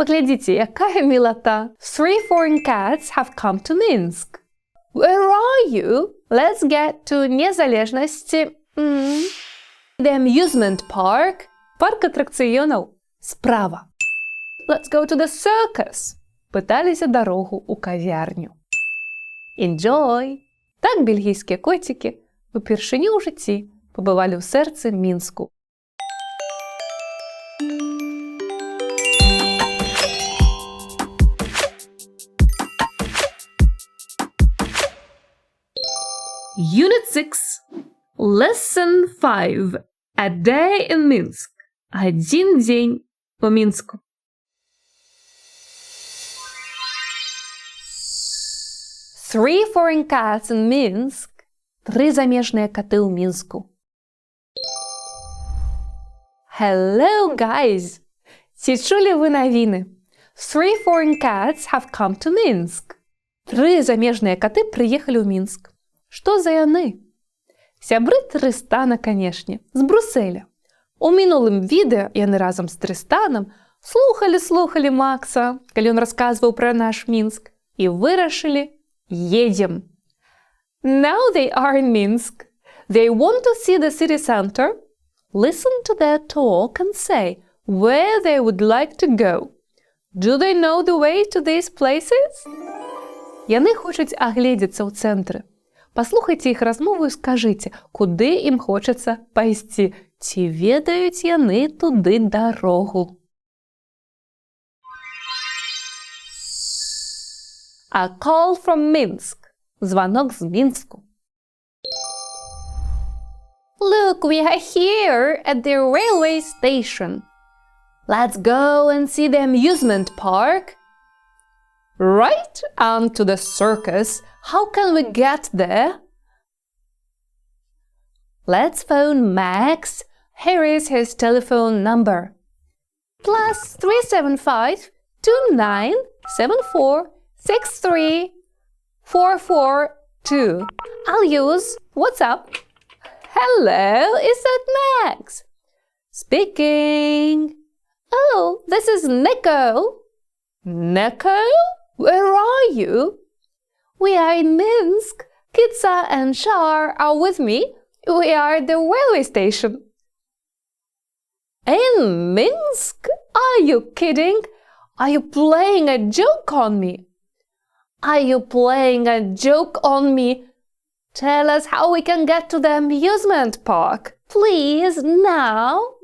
Поглядите, якая милота. 3 foreign cats have come to Minsk. Where are you? Let's get to незалежности. The amusement park. Парк аттракціонів. Справа. Let's go to the circus. Питалися дорогу у кав'ярню. Enjoy! Так бельгійські котики вперше у житті побували у серці Мінську. Unit 6, Lesson 5. A day in Minsk. Один день по Мінську. Three foreign cats in Minsk. 3 замежные коты у Мінську. Hello, guys! Чи чули ви новини? 3 foreign cats have come to Minsk. 3 замежные коты приехали у Мінськ. Что за яны? Сябры Трыстана, конечно, з Брюсселя. У мінулым відео яны разом з Трыстаном слухали Макса, калі ён расказваў пра наш Мінск, і вырашылі едем. Now they are in Minsk. They want to see the city center. Listen to their talk and say where they would like to go. Do they know the way to these places? Яны хочуць агледзецца ў цэнтры. Паслухайце іх размову і скажыце, куды ім хочацца пайсці. Ці ведаюць яны туды дарогу? A call from Minsk. Звонок з Мінску. Look, we are here at the railway station. Let's go and see the amusement park. Right on to the circus. How can we get there? Let's phone Max. Here is his telephone number. +375 2974 63 442. I'll use WhatsApp. Hello, is that Max? Speaking. Oh, this is Nico. Nico? Where are you? We are in Minsk. Kitsa and Shar are with me. We are at the railway station. In Minsk? Are you kidding? Are you playing a joke on me? Are you playing a joke on me? Tell us how we can get to the amusement park. Please, now.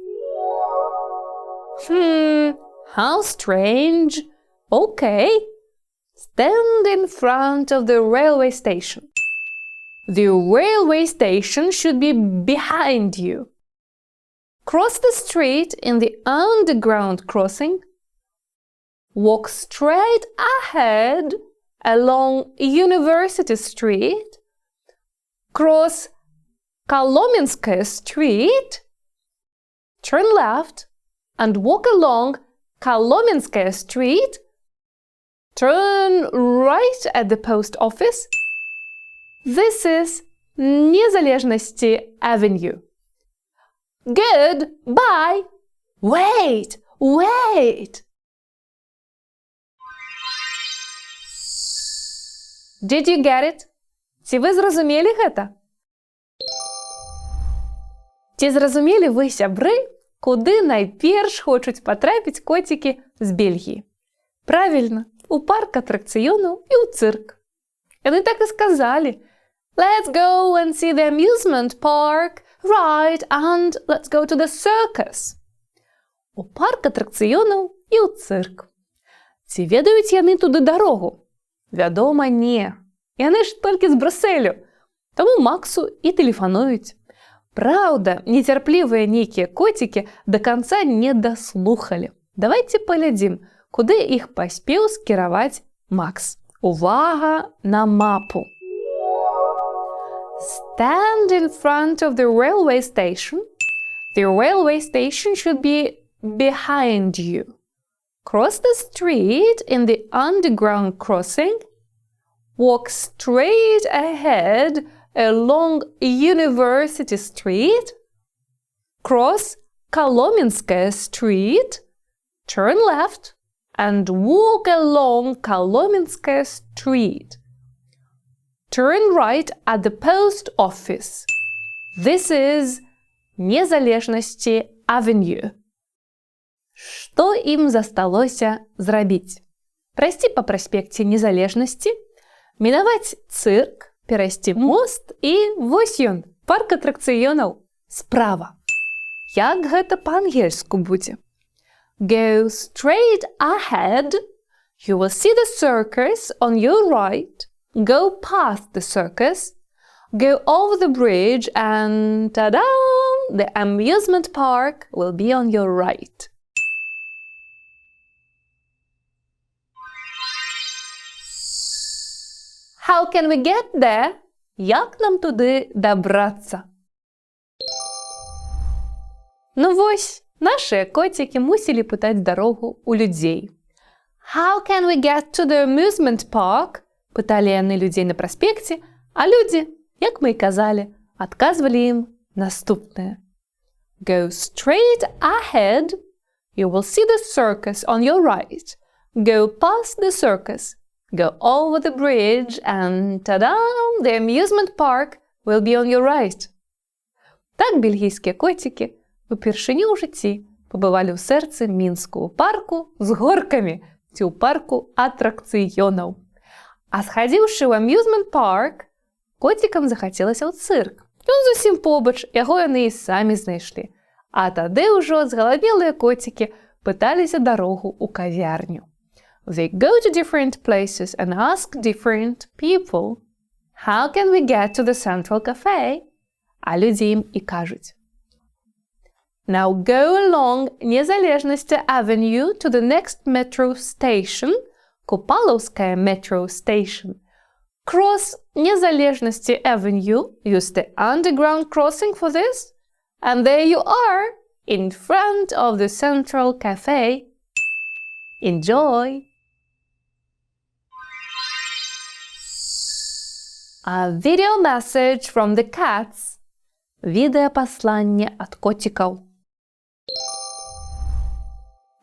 How strange. Okay. Stand in front of the railway station. The railway station should be behind you. Cross the street in the underground crossing. Walk straight ahead along University Street. Cross Kolomenskaya Street. Turn left and walk along Kolomenskaya Street. Turn right at the post office. This is Незалежности Avenue. Good, bye. Wait. Did you get it? Ці ви зрозумілі гэта? Ці зразумелі вы, сябры, куды найперш хочуць патрапіць коцікі з Бельгіі? Правільна, у парк атракцыёнаў і ў цырк. Яны так і сказалі. Let's go and see the amusement park. Right, and let's go to the circus. У парк атракцыёнаў і ў цырк. Ці ведаюць яны туды дарогу? Вядома, не. Яны ж толькі з Брюсселю. Таму Максу і тэлефануюць. Праўда, нецярплівыя нейкія коцікі да канца не даслухалі. Давайце паглядзім, куды іх паспеў скіраваць Макс. Увага на мапу. Stand in front of the railway station. The railway station should be behind you. Cross the street in the underground crossing. Walk straight ahead along University Street. Cross Kolomenskaya Street. Turn left and walk along Kolomenskaya Street. Turn right at the post office. This is Незалежности Avenue. Што ім засталося зрабіць? Прайсці па праспекце Незалежнасці, мінаваць цырк, перайсці мост і вось ён, парк атракцыёнаў, справа. Як гэта па-ангельску будзе? Go straight ahead. You will see the circus on your right. Go past the circus. Go over the bridge and ta-da! The amusement park will be on your right. How can we get there? Як нам туди добратися? Ну вось, наши котики мусили пытать дорогу у людей. How can we get to the amusement park? Пытали яны людей на проспекте, а люди, як мы и казали, отказывали им наступное. Go straight ahead. You will see the circus on your right. Go past the circus. Go over the bridge and ta-da! The amusement park will be on your right. Так бельгійські котики упершыню ў жыцці пабывалі ў сэрцы Мінску ў парку з горкамі ці ў парку атракцыёнаў. А схадзіўшы ў amusement park, коцікам захацелася ў цырк. Ён зусім побач, яго яны і самі знайшлі. А тады ўжо згаладнелыя коцікі пыталіся дарогу ў кавярню. They go to different places and ask different people, how can we get to the Central Cafe? А людзі ім і кажуць. Now go along Незалежности Avenue to the next metro station, Купаловская metro station. Cross Незалежности Avenue, use the underground crossing for this, and there you are, in front of the Central Cafe. Enjoy! A video message from the cats. Відеопаслання ад котикаў.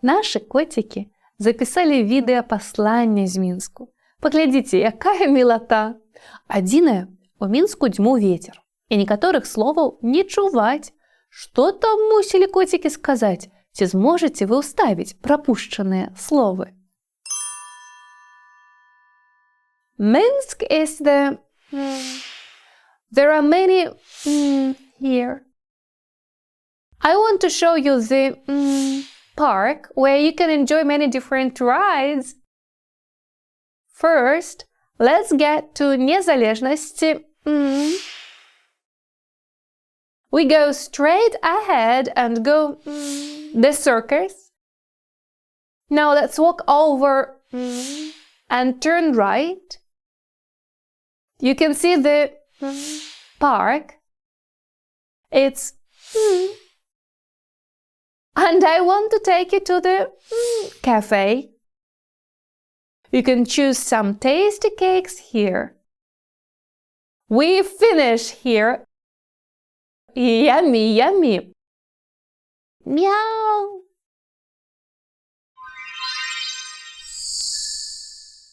Наши котики записали відеопаслання з Мінску. Паглядзіце, якая мілата! Адзінае, у Мінску дзьмуў вецер, і некаторых словаў не чуваць. Што там мусілі коцікі сказаць? Ці зможаце вы ўставіць прапушчаныя словы? Minsk is the... There are many here. I want to show you the park where you can enjoy many different rides. First, let's get to Незалежности. We go straight ahead and go the circus. Now let's walk over and turn right. You can see the park. It's and I want to take you to the cafe. You can choose some tasty cakes here. We finish here. Yummy, yummy. Meow.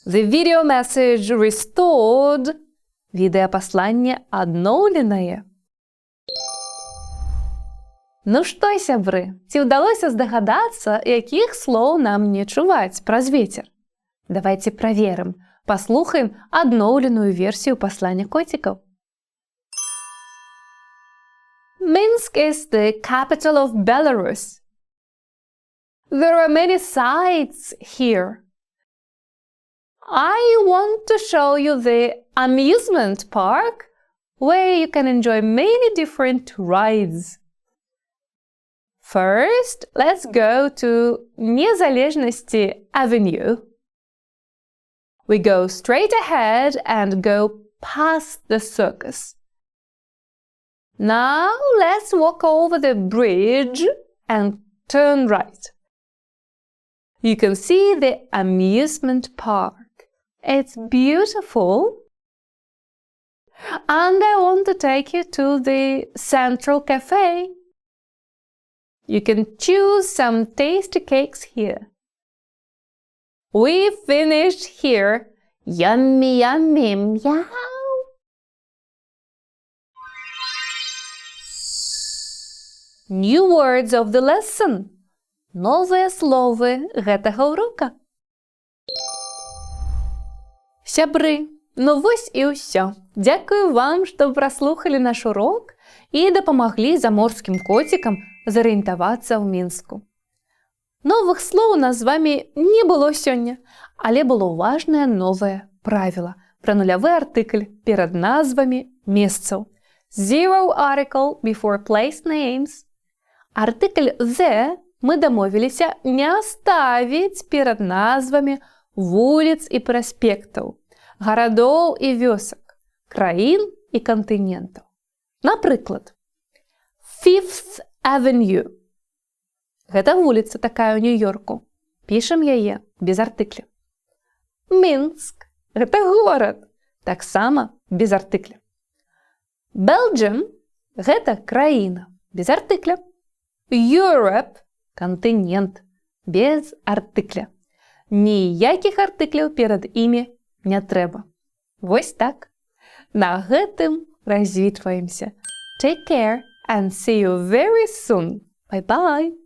The video message restored. Відеапасланне адноўленае. Ну што, сябры, ці ўдалося здагадацца, якіх слоў нам не чуваць праз вецер? Давайце праверым, паслухаем адноўленую версію паслання коцікаў. Minsk is the capital of Belarus. There are many sights here. I want to show you the amusement park where you can enjoy many different rides. First, let's go to Незалежности Avenue. We go straight ahead and go past the circus. Now let's walk over the bridge and turn right. You can see the amusement park. It's beautiful. And I want to take you to the Central Cafe. You can choose some tasty cakes here. We finished here. Yummy, yummy, meow. New words of the lesson. Новыя словы гэтага ўрока. Сябры, ну вось і ўсё. Дзякую вам, што праслухалі наш урок і дапамаглі заморскім коцікам зарыентавацца ў Мінску. Новых слоў у нас з вамі не было сёння, але было важнае новае правіла пра нулявы артыкль перад назвамі месцаў. Zero article before place names. Артыкль the мы дамовіліся не ставіць перад назвамі вуліц і праспектаў, гарадоў і вёсак, краін і кантынентаў. Напрыклад, Fifth Avenue. Гэта вуліца такая ў Нью-Йорку. Пішам яе без артыкля. Мінск. Гэта горад. Таксама без артыкля. Belgium. Гэта краіна. Без артыкля. Europe – кантынент, без артыкля. Ніякіх артыкляў перад імі не трэба. Вось так. На гэтым развітваемся. Take care and see you very soon. Bye-bye.